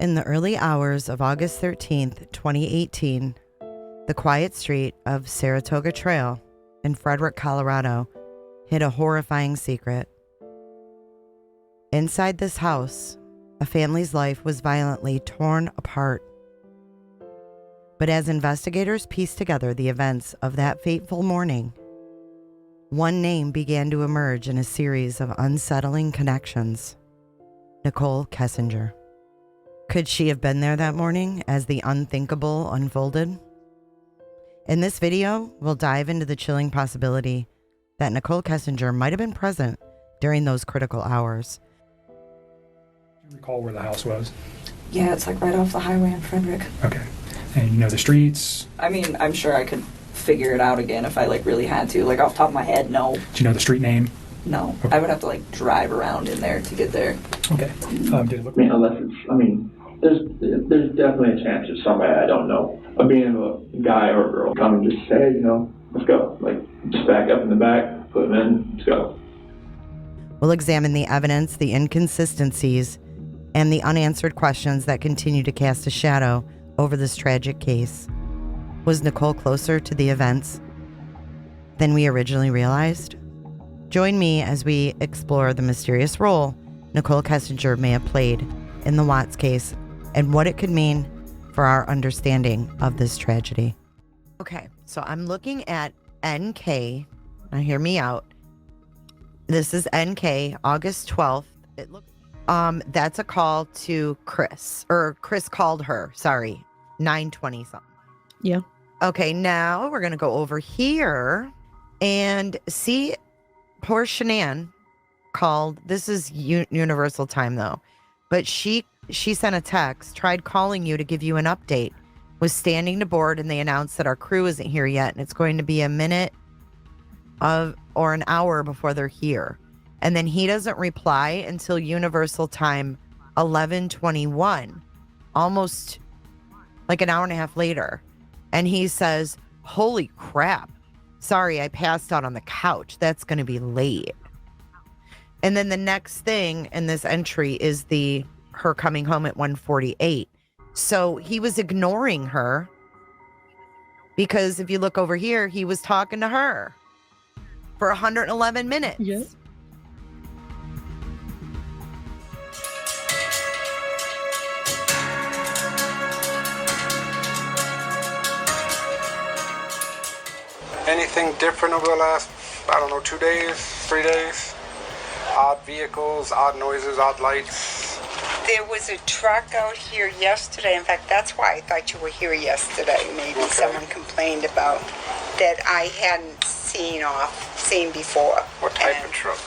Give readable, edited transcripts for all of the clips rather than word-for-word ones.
In the early hours of August 13th, 2018, the quiet street of Saratoga Trail in Frederick, Colorado, hid a horrifying secret. Inside this house, a family's life was violently torn apart. But as investigators pieced together the events of that fateful morning, one name began to emerge in a series of unsettling connections: Nichol Kessinger. Could she have been there that morning as the unthinkable unfolded? In this video, we'll dive into the chilling possibility that Nichol Kessinger might have been present during those critical hours. Do you recall where the house was? Yeah, it's like right off the highway in Frederick. Okay. And you know the streets? I mean, I'm sure I could figure it out again if I really had to. Like off the top of my head, no. Do you know the street name? No. Okay. I would have to drive around in there to get there. Okay. Did it look... unless it's, there's definitely a chance of somebody I don't know, of being a guy or a girl, come and just say, let's go. Just back up in the back, put them in, let's go. We'll examine the evidence, the inconsistencies, and the unanswered questions that continue to cast a shadow over this tragic case. Was Nichol closer to the events than we originally realized? Join me as we explore the mysterious role Nichol Kessinger may have played in the Watts case and what it could mean for our understanding of this tragedy. Okay, so I'm looking at NK. Now hear me out. This is NK, August 12th. It looks that's a call to Chris, or Chris called her, 9:20 something. Yeah. Okay, now we're going to go over here and see poor Shanann called. This is universal time though. But she sent a text, tried calling you to give you an update, was standing to board, and they announced that our crew isn't here yet, and it's going to be a minute or an hour before they're here. And then he doesn't reply until universal time 11:21, almost like an hour and a half later. And he says, "Holy crap. Sorry, I passed out on the couch. That's going to be late." And then the next thing in this entry is her coming home at 1:48. So he was ignoring her because if you look over here, he was talking to her for 111 minutes. Yep. Anything different over the last, 2 days, 3 days? Odd vehicles, odd noises, odd lights? There was a truck out here yesterday. In fact, that's why I thought you were here yesterday. Maybe someone complained about that I hadn't seen before. What type of truck?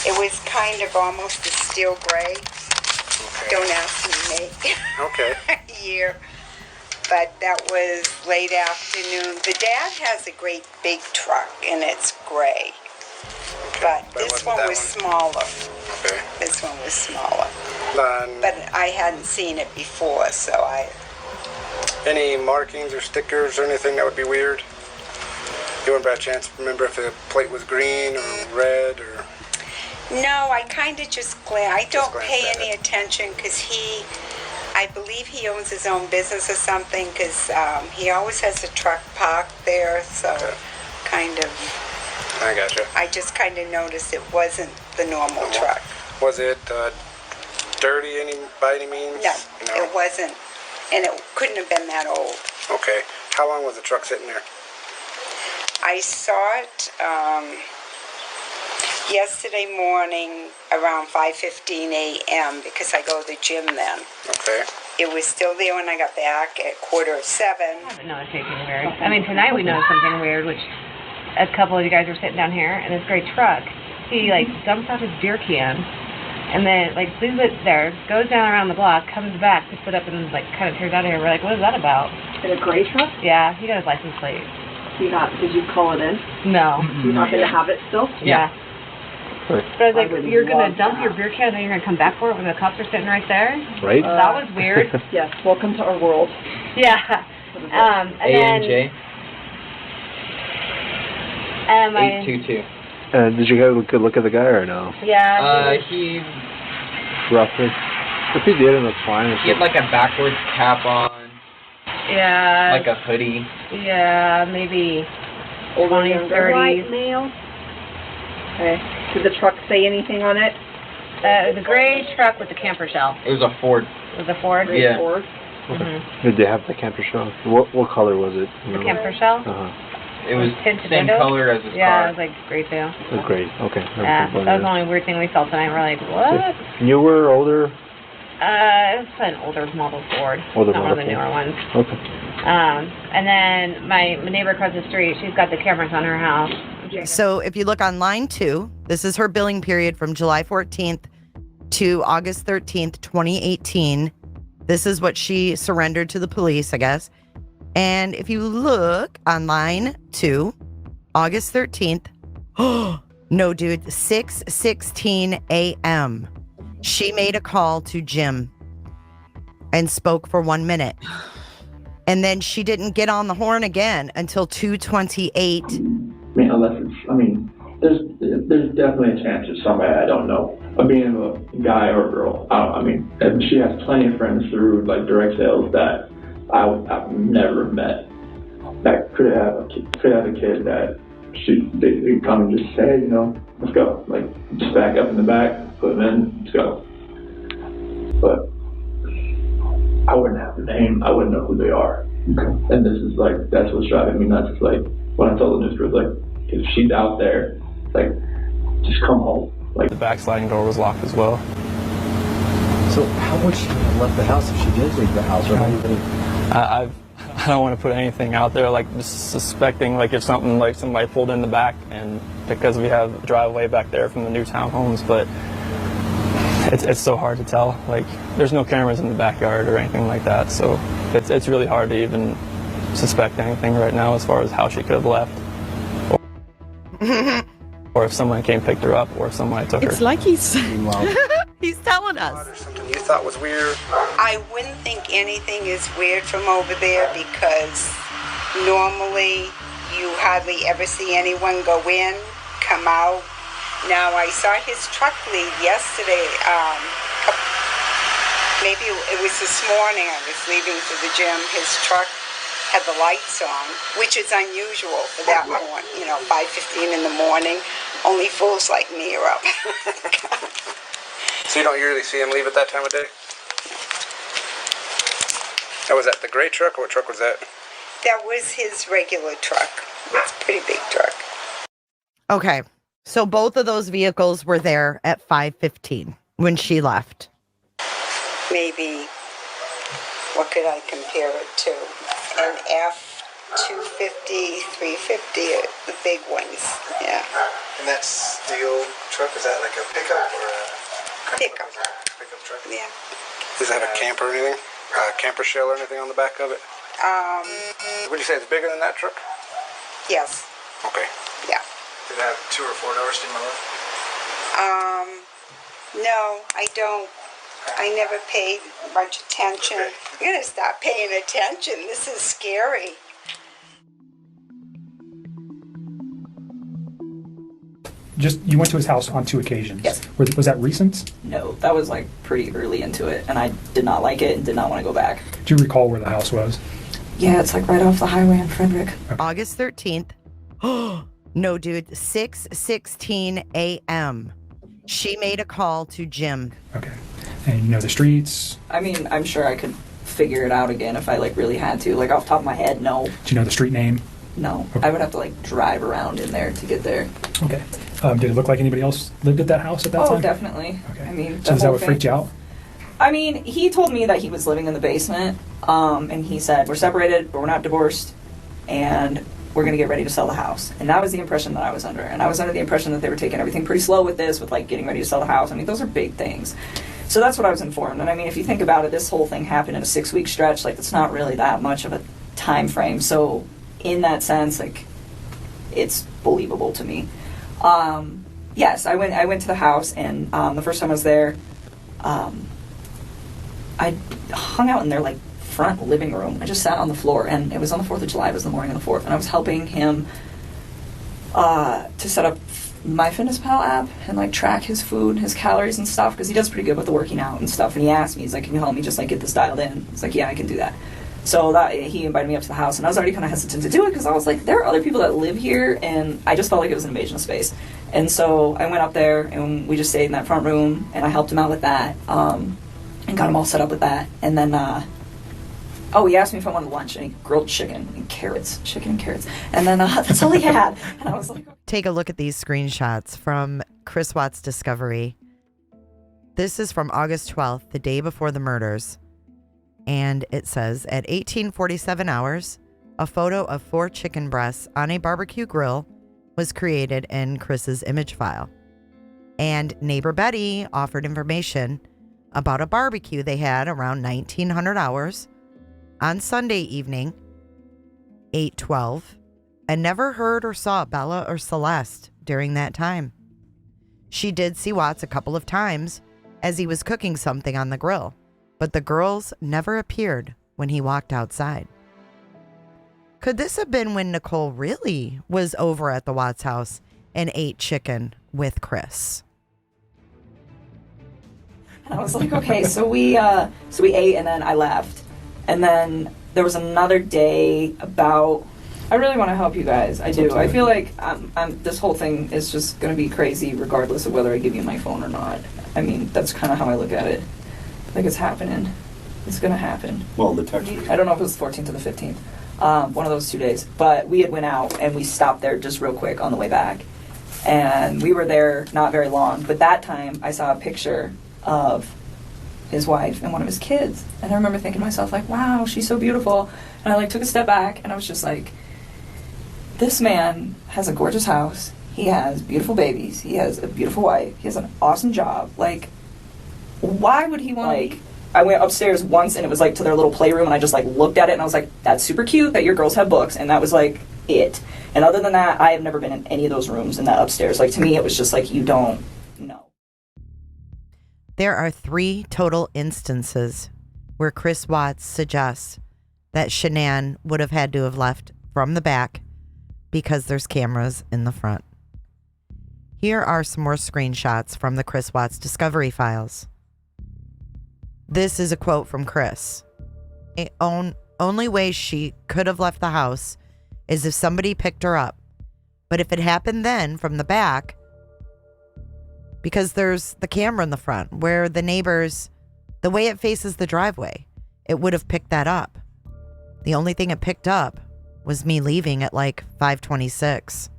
It was kind of almost a steel gray. Okay. Don't ask me to make Okay. year. But that was late afternoon. The dad has a great big truck, and it's gray. Okay. But this one was smaller. Okay. This one was smaller. Then, But I hadn't seen it before, so any markings or stickers or anything that would be weird? You wouldn't by chance remember if the plate was green or red or... No, I kind of just I don't glanced pay at any it. attention because I believe he owns his own business or something because he always has a truck parked there, so Okay. kind of, I gotcha. I just kind of noticed it wasn't the normal truck. Was it dirty by any means? No, it wasn't, and it couldn't have been that old. Okay. How long was the truck sitting there? I saw it yesterday morning around 5:15 a.m. because I go to the gym then. Okay. It was still there when I got back at 6:45. I haven't noticed anything weird. I mean, tonight we noticed something weird, which a couple of you guys were sitting down here in this gray truck. He, dumps out his beer can, and then, leaves it there, goes down around the block, comes back, picks it up, and, kind of tears out of here. We're like, what is that about? In a gray truck? Yeah, he got his license plate. Did you call it in? No. You happen to have it still? Yeah. But I was like, I would you're going to love dump that. your beer can and then you're going to come back for it when the cops are sitting right there? Right? That was weird. Yes, welcome to our world. Yeah. And ANJ then... 822. Did you get a good look at the guy or no? Yeah. He Roughly? If he did, it was fine. He had like a backwards cap on, Yeah. like a hoodie. Yeah, maybe 20s, 30s. male. Okay. Did the truck say anything on it? The gray truck with the camper shell. It was a Ford. With the Ford? Yeah. Ford? Did they have the camper shell? What color was it? You The know? camper shell? It was tinted same windows? color as his Yeah, car. it was like gray too. Oh, great. Okay. Yeah, that was the only weird thing we saw tonight. We're like, what? Newer, older? It's an older model Ford. Older Not one of the model newer ones. Okay. And then my neighbor across the street, she's got the cameras on her house. So if you look on line 2, this is her billing period from July 14th to August 13th, 2018. This is what she surrendered to the police, I guess. And if you look on line 2, August 13th, no, dude, 6:16 a.m. She made a call to Jim and spoke for 1 minute. And then she didn't get on the horn again until 2:28. I mean, unless it's, I mean, there's definitely a chance it's somebody I don't know. Of being a guy or a girl. I mean, and she has plenty of friends through like direct sales that I've never met that could have a kid that they come and just say, you know, let's go. Like, just back up in the back, put them in, let's go. But I wouldn't have the name. I wouldn't know who they are. Okay. And this is like, that's what's driving me nuts. It's like, when I told the news crew, like, if she's out there, like, just come home. Like, the back sliding door was locked as well. So how would she have left the house if she did leave the house? Or I don't want to put anything out there, like just suspecting like if something like somebody pulled in the back, and because we have a driveway back there from the new townhomes, but it's so hard to tell. Like there's no cameras in the backyard or anything like that, so it's really hard to even suspect anything right now as far as how she could have left. Or if someone came picked her up, or if somebody took her. It's like he's he's telling us. Something you thought was weird? I wouldn't think anything is weird from over there because normally you hardly ever see anyone go in, come out. Now I saw his truck leave yesterday. Maybe it was this morning. I was leaving for the gym. His truck had the lights on, which is unusual for that morning. You know, 5:15 in the morning. Only fools like me are up. So you don't usually see him leave at that time of day? Oh, was that the gray truck, or what truck was that? That was his regular truck. It's a pretty big truck. Okay. So both of those vehicles were there at 5:15 when she left. Maybe, what could I compare it to? An F-250, 350, the big ones, yeah. And that steel truck, is that like a pickup or a... Pickup. Pickup truck? Yeah. Does it have a camper or anything? Camper shell or anything on the back of it? Would you say it's bigger than that truck? Yes. Okay. Yeah. Did it have 2 or 4 doors steam motor? No, I don't. I never paid much attention. Okay. I'm gonna stop paying attention. This is scary. Just, you went to his house on 2 occasions. Yes. Was that recent? No, that was like pretty early into it, and I did not like it and did not want to go back. Do you recall where the house was? Yeah, it's like right off the highway in Frederick. August 13th. No, dude, 6:16 a.m. She made a call to Jim. Okay. And you know the streets? I mean, I'm sure I could figure it out again if I like really had to. Like off the top of my head, no. Do you know the street name? No. Okay. I would have to like drive around in there to get there. Okay. Did it look like anybody else lived at that house at that time? Oh, definitely. Okay. I mean, So is that what freaked you out? I mean, he told me that he was living in the basement, and he said, we're separated, but we're not divorced, and we're going to get ready to sell the house. And that was the impression that I was under. And I was under the impression that they were taking everything pretty slow with this, with like getting ready to sell the house. I mean, those are big things. So that's what I was informed. And I mean, if you think about it, this whole thing happened in a 6-week stretch. Like, it's not really that much of a time frame. So in that sense, like, it's believable to me. Yes, I went to the house, and the first time I was there, I hung out in their like front living room. I just sat on the floor, and it was on the 4th of July. It was the morning of the 4th, and I was helping him to set up MyFitnessPal app and like track his food, his calories and stuff, because he does pretty good with the working out and stuff. And he asked me, he's like, "Can you help me just like get this dialed in?" It's like, "Yeah, I can do that." So that he invited me up to the house, and I was already kind of hesitant to do it because I was like, there are other people that live here, and I just felt like it was an invasion of space. And so I went up there, and we just stayed in that front room, and I helped him out with that, and got him all set up with that. And then, he asked me if I wanted lunch, and he grilled chicken and carrots, and then that's all he had. And I was like, Take a look at these screenshots from Chris Watts' discovery. This is from August 12th, the day before the murders. And it says, at 18:47 hours, a photo of 4 chicken breasts on a barbecue grill was created in Chris's image file. And neighbor Betty offered information about a barbecue they had around 1900 hours on Sunday evening, 8/12, and never heard or saw Bella or Celeste during that time. She did see Watts a couple of times as he was cooking something on the grill, but the girls never appeared when he walked outside. Could this have been when Nichol really was over at the Watts house and ate chicken with Chris? and I was like, okay, so we ate, and then I left. And then there was another day about, I really want to help you guys. I do. I feel like this whole thing is just going to be crazy regardless of whether I give you my phone or not. I mean, that's kind of how I look at it. Like, it's happening. It's going to happen. Well, the text. I don't know if it was the 14th or the 15th. One of those 2 days. But we had went out, and we stopped there just real quick on the way back. And we were there not very long. But that time, I saw a picture of his wife and one of his kids. And I remember thinking to myself, like, wow, she's so beautiful. And I, like, took a step back, and I was just like, this man has a gorgeous house. He has beautiful babies. He has a beautiful wife. He has an awesome job. Like, why would he want, like, I went upstairs once, and it was, like, to their little playroom, and I just, like, looked at it, and I was like, that's super cute that your girls have books, and that was, like, it. And other than that, I have never been in any of those rooms in that upstairs. Like, to me, it was just, like, you don't know. There are 3 total instances where Chris Watts suggests that Shanann would have had to have left from the back because there's cameras in the front. Here are some more screenshots from the Chris Watts discovery files. This is a quote from Chris. The only way she could have left the house is if somebody picked her up. But if it happened then from the back, because there's the camera in the front where the neighbors, the way it faces the driveway, it would have picked that up. The only thing it picked up was me leaving at like 5:26.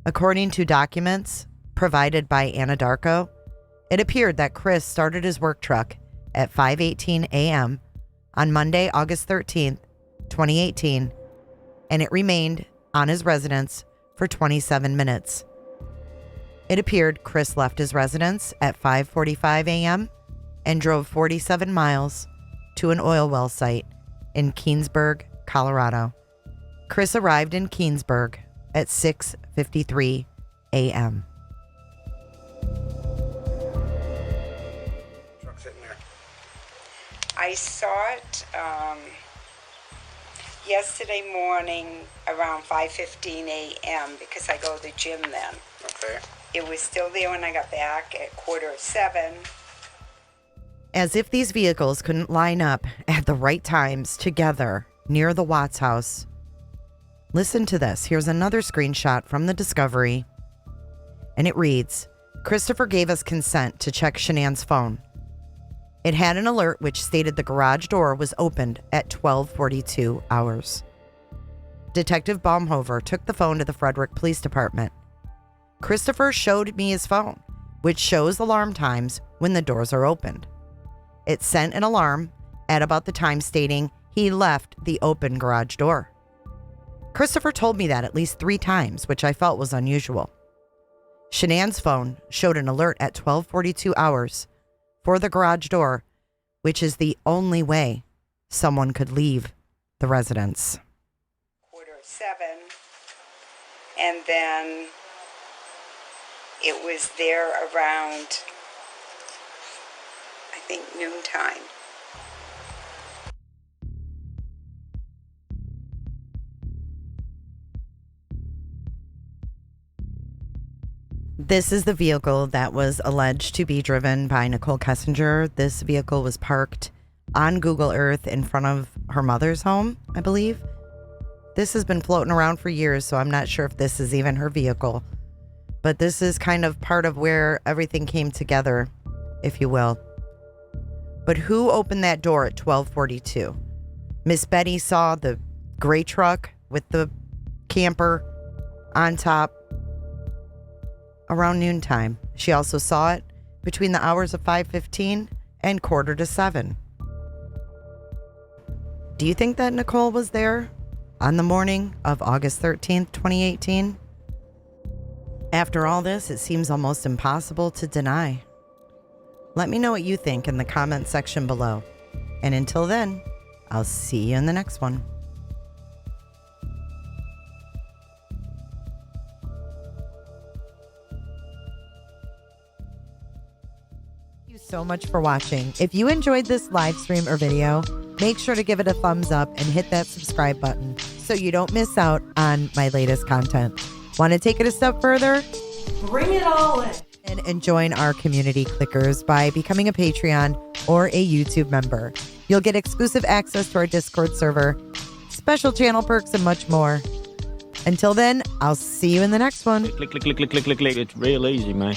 According to documents provided by Anadarko, it appeared that Chris started his work truck at 5:18 a.m. on Monday, August 13th, 2018, and it remained on his residence for 27 minutes. It appeared Chris left his residence at 5:45 a.m. and drove 47 miles to an oil well site in Keensburg, Colorado. Chris arrived in Keensburg at 6:53 a.m. Truck sitting there. I saw it yesterday morning around 5:15 a.m. because I go to the gym then. Okay. It was still there when I got back at 6:45. As if these vehicles couldn't line up at the right times together near the Watts house. Listen to this. Here's another screenshot from the discovery. And it reads, Christopher gave us consent to check Shanann's phone. It had an alert which stated the garage door was opened at 12:42 hours. Detective Baumhover took the phone to the Frederick Police Department. Christopher showed me his phone, which shows alarm times when the doors are opened. It sent an alarm at about the time stating he left the open garage door. Christopher told me that at least 3 times, which I felt was unusual. Shanann's phone showed an alert at 12:42 hours for the garage door, which is the only way someone could leave the residence. 6:45, and then it was there around, I think, noontime. This is the vehicle that was alleged to be driven by Nichol Kessinger. This vehicle was parked on Google Earth in front of her mother's home, I believe. This has been floating around for years, so I'm not sure if this is even her vehicle. But this is kind of part of where everything came together, if you will. But who opened that door at 12:42? Miss Betty saw the gray truck with the camper on top around noontime. She also saw it between the hours of 5:15 and 6:45. Do you think that Nichol was there on the morning of August 13th, 2018? After all this, it seems almost impossible to deny. Let me know what you think in the comment section below. And until then, I'll see you in the next one. Thank you so much for watching. If you enjoyed this live stream or video, make sure to give it a thumbs up and hit that subscribe button so you don't miss out on my latest content. Want to take it a step further? Bring it all in. And join our community clickers by becoming a Patreon or a YouTube member. You'll get exclusive access to our Discord server, special channel perks, and much more. Until then, I'll see you in the next one. Click. It's real easy, man.